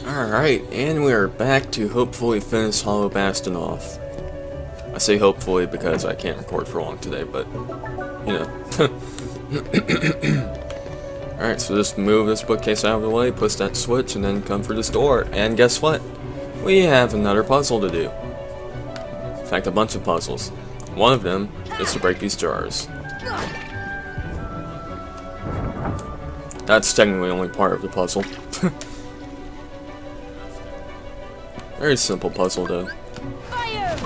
Alright, and we are back to hopefully finish Hollow Bastion off. I say hopefully because I can't record for long today, but, you know. Alright, so just move this bookcase out of the way, push that switch, and then come for this door. And guess what? We have another puzzle to do. In fact, a bunch of puzzles. One of them is to break these jars. That's technically only part of the puzzle. Very simple puzzle, though. Fire!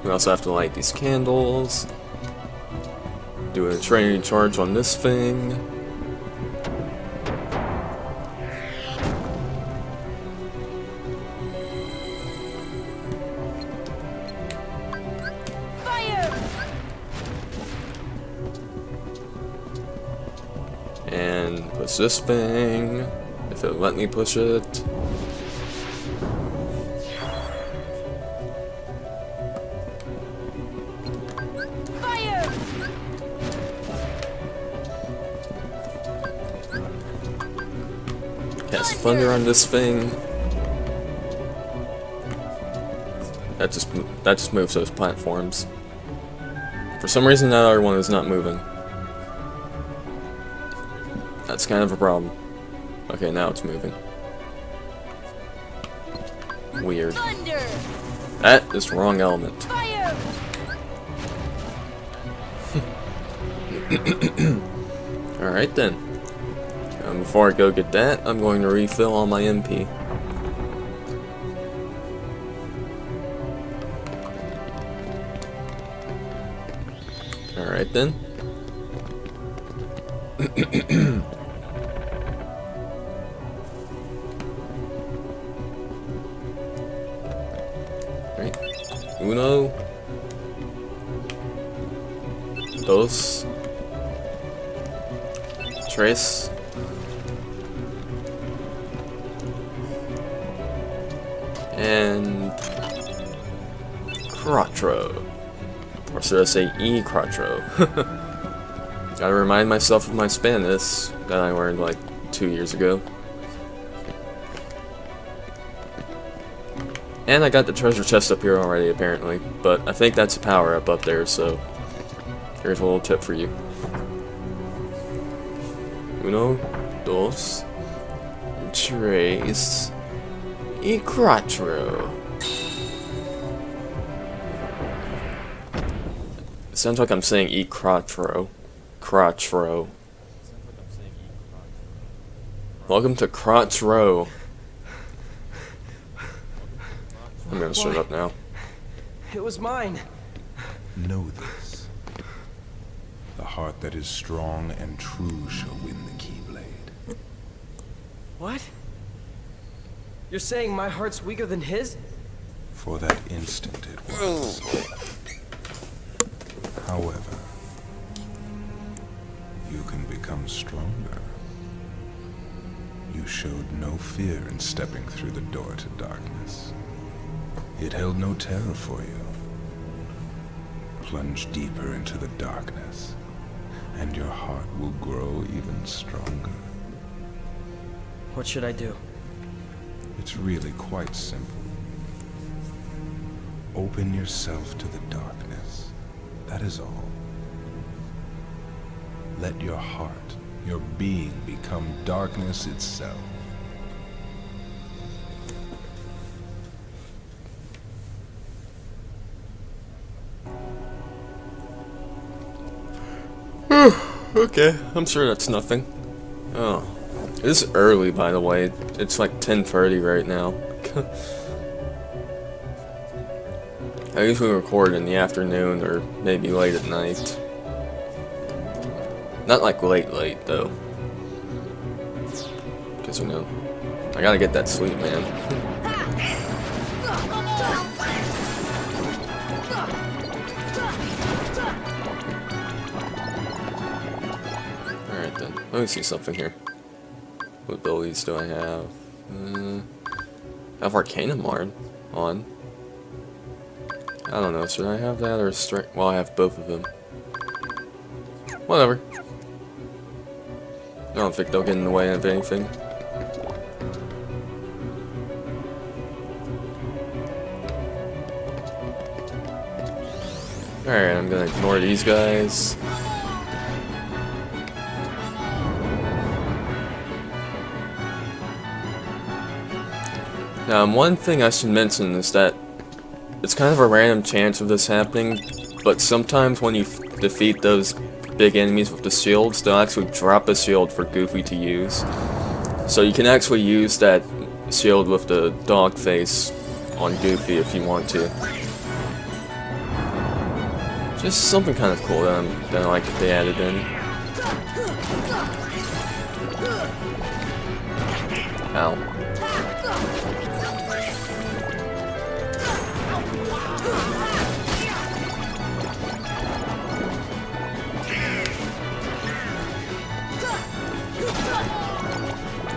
We also have to light these candles. Do a training charge on this thing. Fire! And push this thing. If it'll let me push it. Fire! Cast thunder on this thing. That just moves those platforms. For some reason that other one is not moving. That's kind of a problem. Okay, now it's moving. Weird. Thunder! That is the wrong element. Fire! Alright then. Before I go get that, I'm going to refill all my MP. Alright then. Right. Uno. Dos. Tres. And Quattro. Or should I say E Quattro? Gotta remind myself of my Spanish that I learned like 2 years ago. And I got the treasure chest up here already, apparently. But I think that's a power up there, so here's a little tip for you. Uno, dos, tres, y cuatro. It sounds like I'm saying e quattro. Quattro. Welcome to Crotch Row. I'm gonna shut up now. It was mine. Know this. The heart that is strong and true shall win the Keyblade. What? You're saying my heart's weaker than his? For that instant it was. However, you can become stronger. You showed no fear in stepping through the door to darkness. It held no terror for you. Plunge deeper into the darkness, and your heart will grow even stronger. What should I do? It's really quite simple. Open yourself to the darkness. That is all. Let your heart, your being, become darkness itself. Okay, I'm sure that's nothing. Oh. It's early, by the way. It's like 10:30 right now. I usually record in the afternoon or maybe late at night. Not like late, though. Because, you know, I gotta get that sleep, man. Alright then, let me see something here. What abilities do I have? I have Arcanum on. I don't know, should I have that or strike? Well, I have both of them. Whatever. I don't think they'll get in the way of anything. Alright, I'm gonna ignore these guys. One thing I should mention is that it's kind of a random chance of this happening, but sometimes when you defeat those big enemies with the shields, they'll actually drop a shield for Goofy to use. So you can actually use that shield with the dog face on Goofy if you want to. Just something kind of cool that I like that they added in. Ow.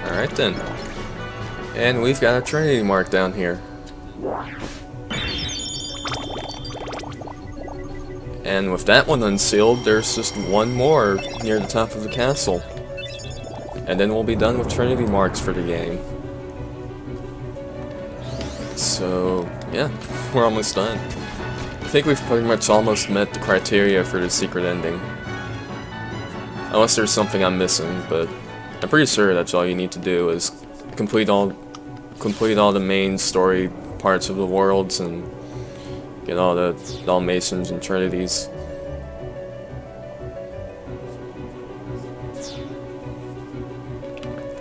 Alright then. And we've got a Trinity mark down here. And with that one unsealed, there's just one more near the top of the castle. And then we'll be done with Trinity marks for the game. So, yeah, we're almost done. I think we've pretty much almost met the criteria for the secret ending. Unless there's something I'm missing, but I'm pretty sure that's all you need to do is complete all the main story parts of the worlds and get all the Dalmatians and Trinities.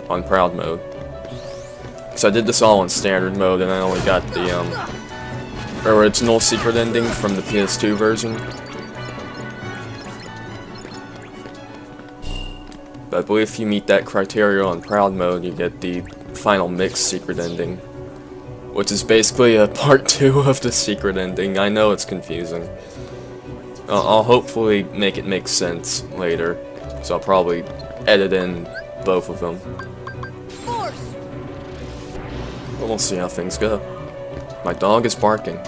On Proud mode. So I did this all on standard mode and I only got the original secret ending from the PS2 version. But I believe if you meet that criteria on Proud mode, you get the final mixed secret ending. Which is basically a part 2 of the secret ending. I know it's confusing. I'll hopefully make it make sense later. So I'll probably edit in both of them. But we'll see how things go. My dog is barking.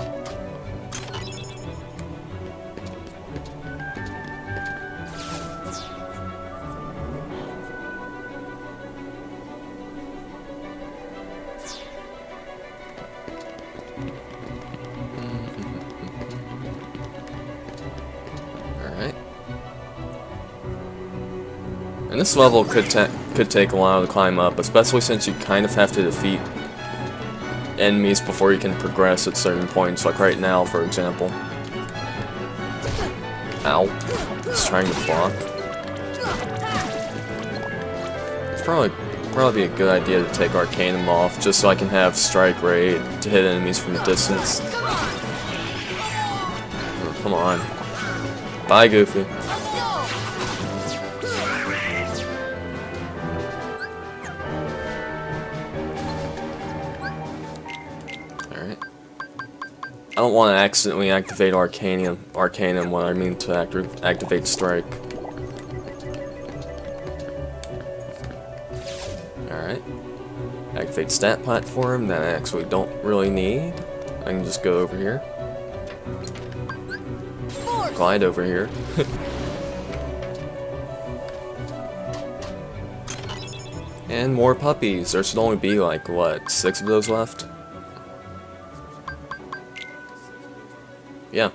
And this level could take a while to climb up, especially since you kind of have to defeat enemies before you can progress at certain points, like right now, for example. Ow. It's trying to block. It's probably be a good idea to take Arcanum off, just so I can have Strike Raid to hit enemies from a distance. Oh, come on. Bye, Goofy. I don't want to accidentally activate Arcanum when I mean to activate Strike. Alright. Activate Stat Platform, that I actually don't really need. I can just go over here. Glide over here. And more puppies. There should only be like, what, 6 of those left? Yeah.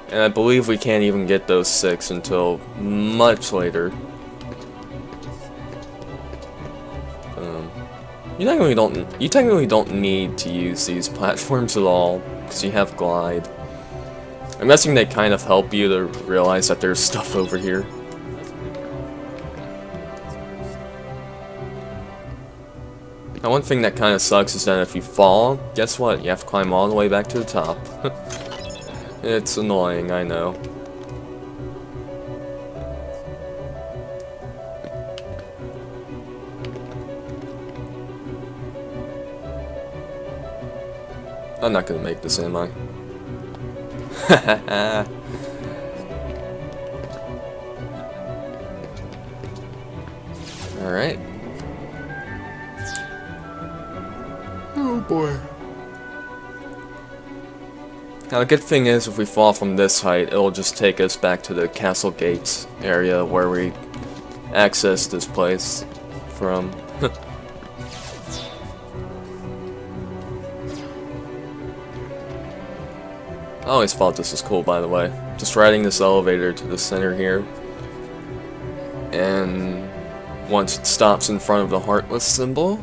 And I believe we can't even get those 6 until much later. You technically don't need to use these platforms at all, because you have Glide. I'm guessing they kind of help you to realize that there's stuff over here. Now, one thing that kind of sucks is that if you fall, guess what? You have to climb all the way back to the top. It's annoying, I know. I'm not gonna make this, am I? Alright. Oh boy. Now the good thing is, if we fall from this height, it'll just take us back to the castle gates area where we access this place from. I always thought this was cool, by the way. Just riding this elevator to the center here. And once it stops in front of the Heartless symbol,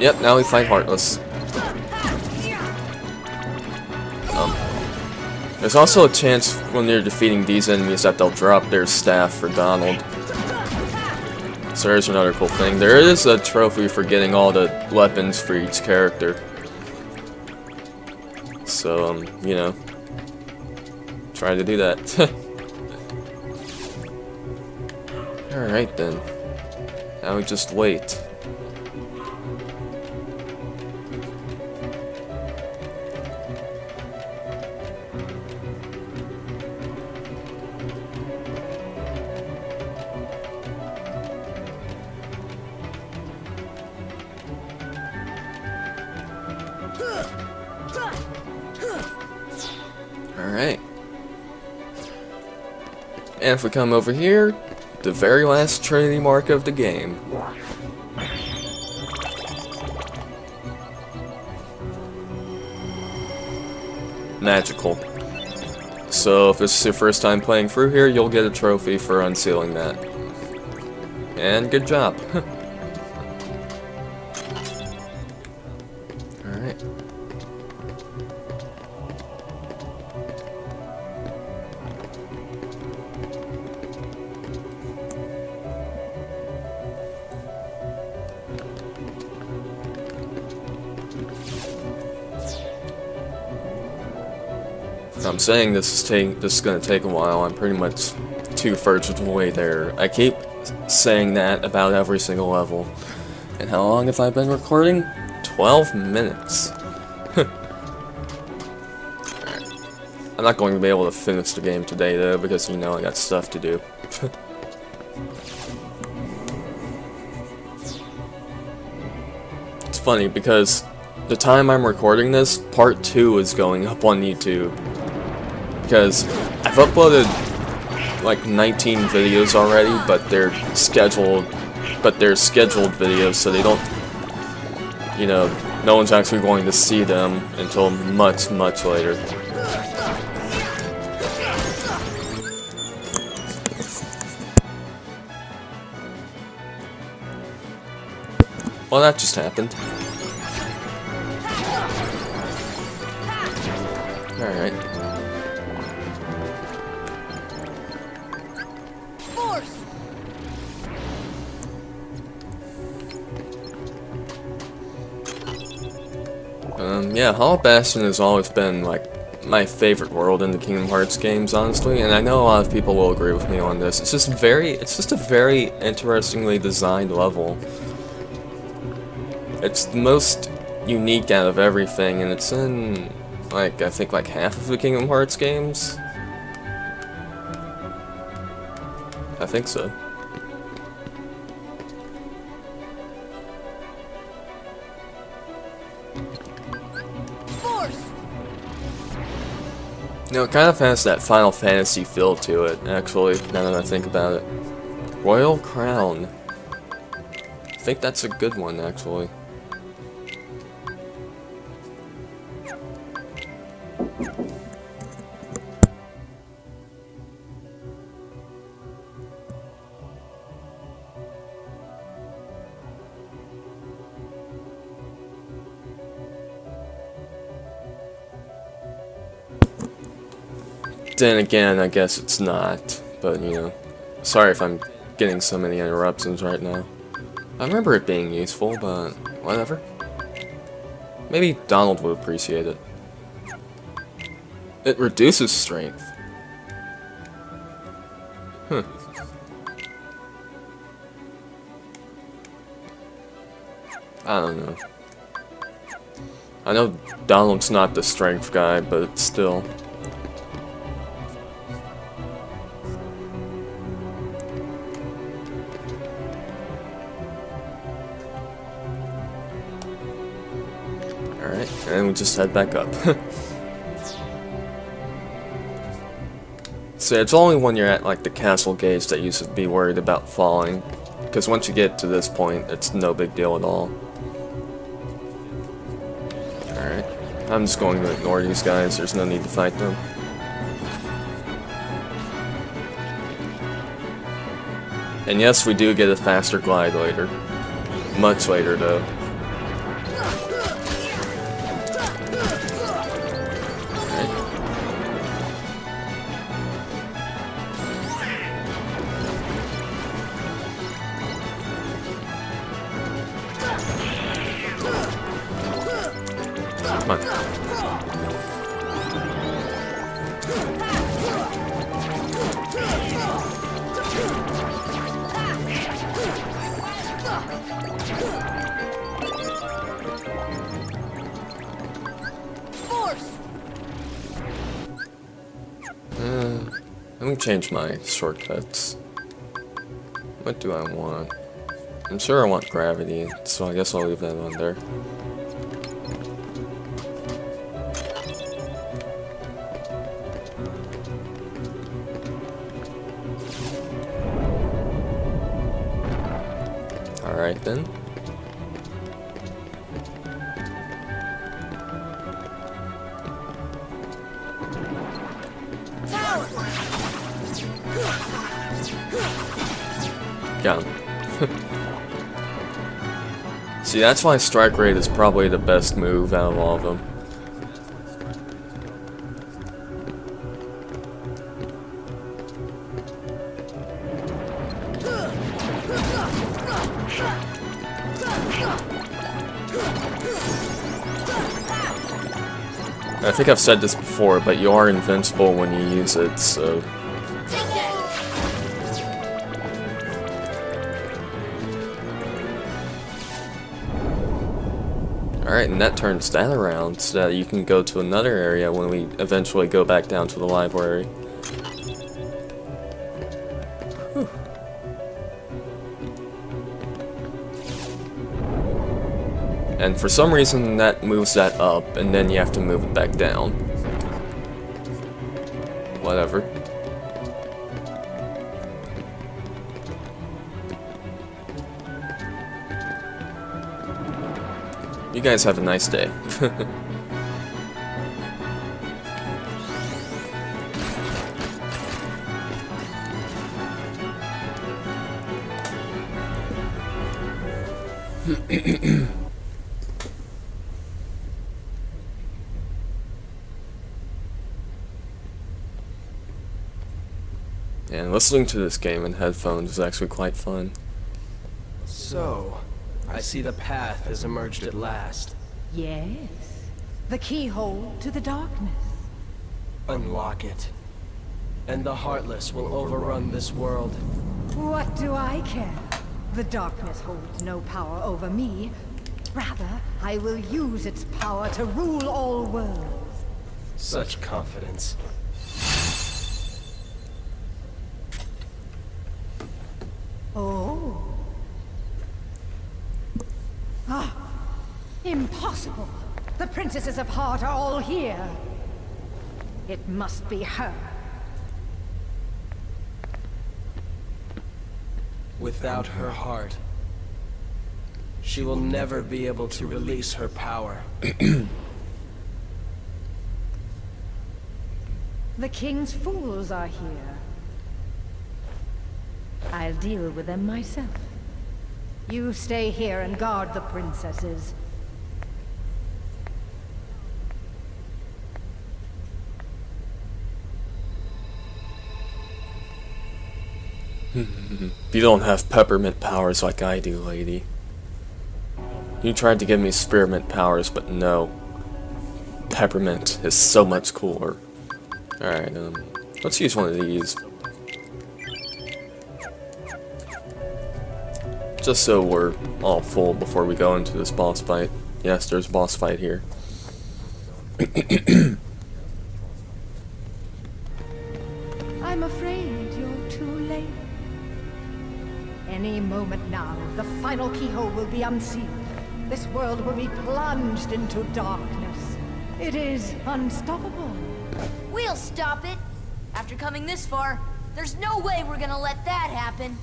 yep, now we fight Heartless. There's also a chance when you're defeating these enemies that they'll drop their staff for Donald. So there's another cool thing. There is a trophy for getting all the weapons for each character. So, you know, try to do that. Alright then. Now we just wait. Alright. And if we come over here, the very last Trinity mark of the game. Magical. So if this is your first time playing through here, you'll get a trophy for unsealing that. And good job. Alright. I'm saying this is gonna take a while. I'm pretty much 2/3 of the way there. I keep saying that about every single level. And how long have I been recording? 12 minutes. I'm not going to be able to finish the game today though, because you know I got stuff to do. It's funny because the time I'm recording this, part 2 is going up on YouTube. Because I've uploaded like 19 videos already, but they're scheduled videos, so they don't, you know, no one's actually going to see them until much, much later. Well, that just happened. Alright. Yeah, Hollow Bastion has always been, like, my favorite world in the Kingdom Hearts games, honestly, and I know a lot of people will agree with me on this. It's just a very interestingly designed level. It's the most unique out of everything, and it's in, like, I think, like, half of the Kingdom Hearts games? I think so. You know, it kind of has that Final Fantasy feel to it, actually, now that I think about it. Royal Crown. I think that's a good one, actually. Then again, I guess it's not, but you know, sorry if I'm getting so many interruptions right now. I remember it being useful, but whatever. Maybe Donald would appreciate it. It reduces strength. Huh. I don't know. I know Donald's not the strength guy, but still. Alright, and we just head back up. So it's only when you're at like the castle gates that you should be worried about falling, because once you get to this point, it's no big deal at all. Alright, I'm just going to ignore these guys, there's no need to fight them. And yes, we do get a faster glide later. Much later though. Come on. Force. Let me change my shortcuts. What do I want? I'm sure I want gravity, so I guess I'll leave that on there. Alright then. Got him. See, that's why strike rate is probably the best move out of all of them. I think I've said this before, but you are invincible when you use it, so... Alright, and that turns that around so that you can go to another area when we eventually go back down to the library. Whew. And for some reason that moves that up, and then you have to move it back down. Whatever. You guys have a nice day. And listening to this game in headphones is actually quite fun. So, I see the path has emerged at last. Yes, the keyhole to the darkness. Unlock it, and the Heartless will overrun this world. What do I care? The darkness holds no power over me. Rather, I will use its power to rule all worlds. Such confidence. Oh. Ah, impossible. The princesses of Heart are all here. It must be her. Without her heart, she will never be able to release her power. The king's fools are here. I'll deal with them myself. You stay here and guard the princesses. You don't have peppermint powers like I do, lady. You tried to give me spearmint powers, but no. Peppermint is so much cooler. Alright, let's use one of these. Just so we're all full before we go into this boss fight. Yes, there's a boss fight here. I'm afraid you're too late. Any moment now, the final keyhole will be unsealed. this world will be plunged into darkness. It is unstoppable. We'll stop it. After coming this far, there's no way we're gonna let that happen.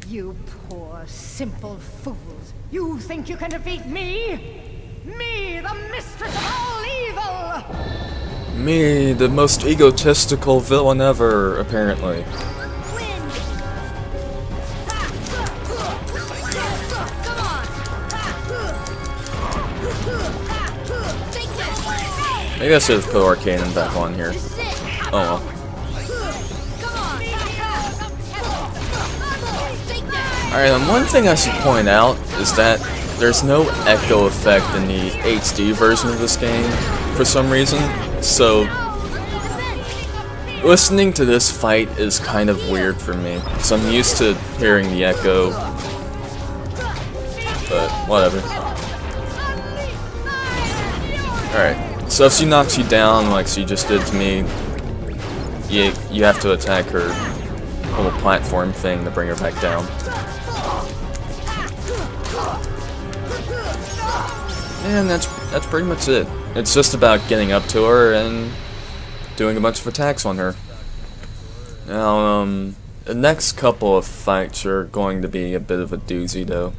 You poor, simple fools. You think you can defeat me? Me, the mistress of all evil! Me, the most egotistical villain ever, apparently. Win! Come on! Take this! Maybe I should have put Arcanum back on here. This is it! Oh well. Come on! Take that! Alright, and one thing I should point out is that there's no echo effect in the HD version of this game for some reason, so listening to this fight is kind of weird for me, because I'm used to hearing the echo, but whatever. Alright, so if she knocks you down like she just did to me, you have to attack her little platform thing to bring her back down. And that's pretty much it. It's just about getting up to her and doing a bunch of attacks on her. Now, the next couple of fights are going to be a bit of a doozy, though.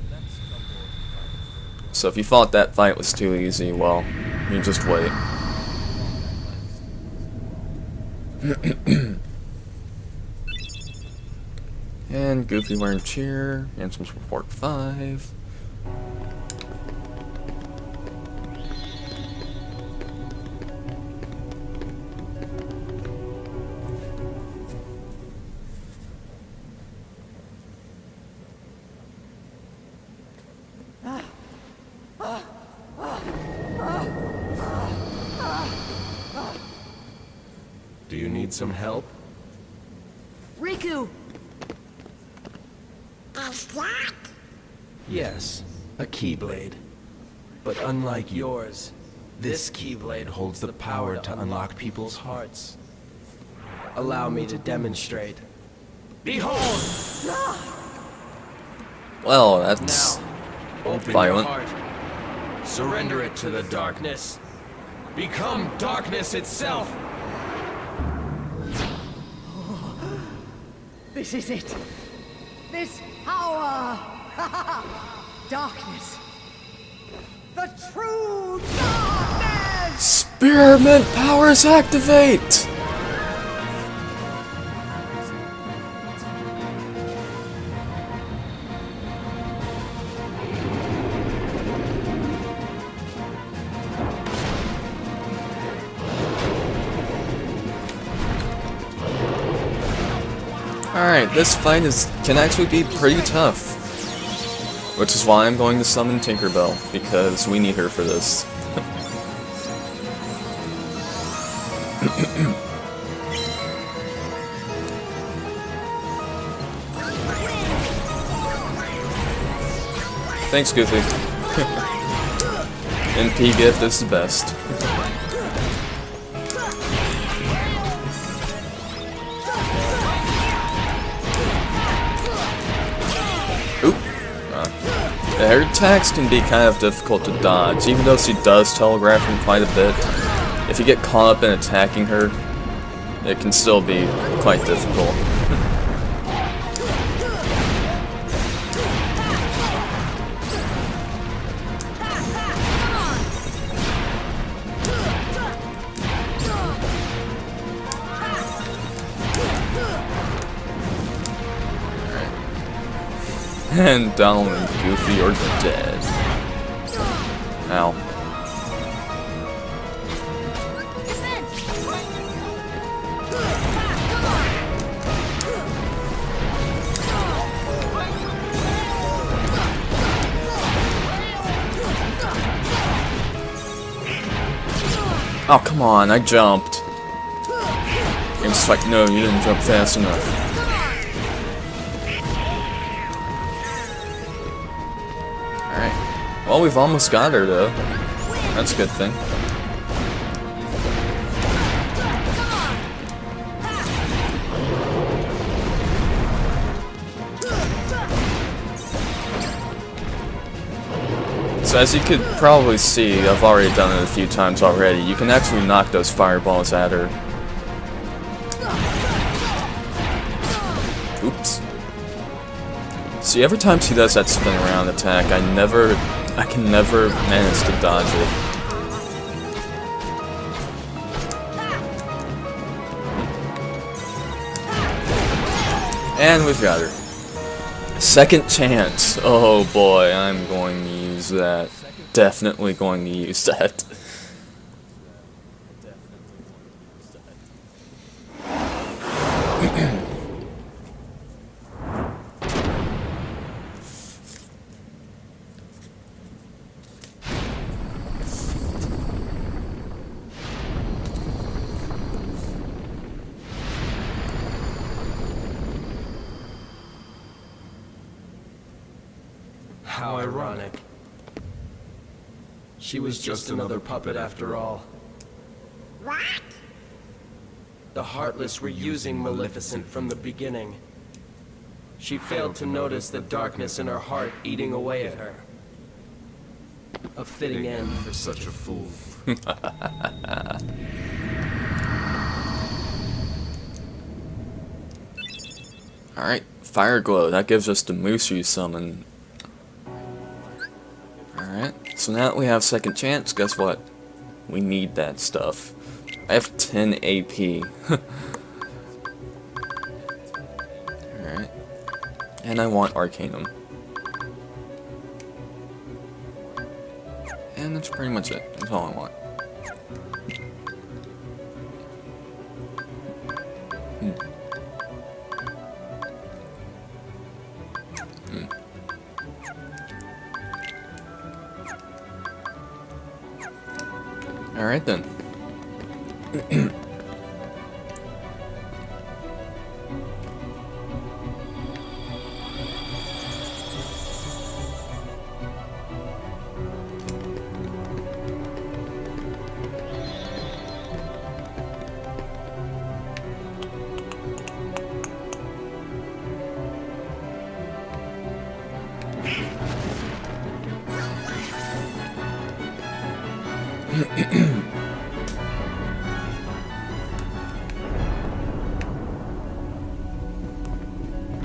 So if you thought that fight was too easy, well, you just wait. And Goofy wearing cheer, Ansem's report 5. Do you need some help? Riku! Yes, a Keyblade. But unlike yours, this Keyblade holds the power to unlock people's hearts. Allow me to demonstrate. Behold! Well, that's Now, open violent. your heart. Surrender it to the darkness. Become darkness itself! This is it. This power. Darkness. The true darkness! Spearmint powers activate! Alright, this fight can actually be pretty tough. Which is why I'm going to summon Tinkerbell, because we need her for this. Thanks, Goofy. MP gift is the best. Her attacks can be kind of difficult to dodge, even though she does telegraph him quite a bit. If you get caught up in attacking her, it can still be quite difficult. And Donald and Goofy are dead. Ow. Oh, come on, I jumped. And it's like, no, you didn't jump fast enough. Well, we've almost got her, though. That's a good thing. So as you could probably see, I've already done it a few times already. You can actually knock those fireballs at her. Oops. See, every time she does that spin around attack, I can never manage to dodge it. And we've got her. Second chance. Oh boy, I'm going to use that. Definitely going to use that. How ironic. She was just another puppet after all. What? The Heartless were using Maleficent from the beginning. She failed to notice the darkness in her heart eating away at her. A fitting end for such a fool. Alright, Fire Glow. That gives us the Mushu summon. Alright, so now that we have second chance, guess what? We need that stuff. I have 10 AP. Alright. And I want Arcanum. And that's pretty much it. That's all I want. Alright then.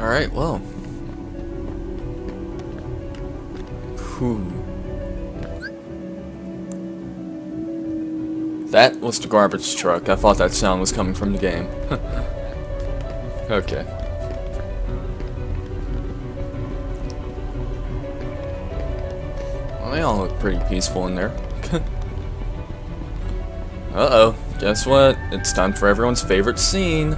Alright, well. Whew. That was the garbage truck. I thought that sound was coming from the game. Okay. Well, they all look pretty peaceful in there. Uh-oh. Guess what? It's time for everyone's favorite scene.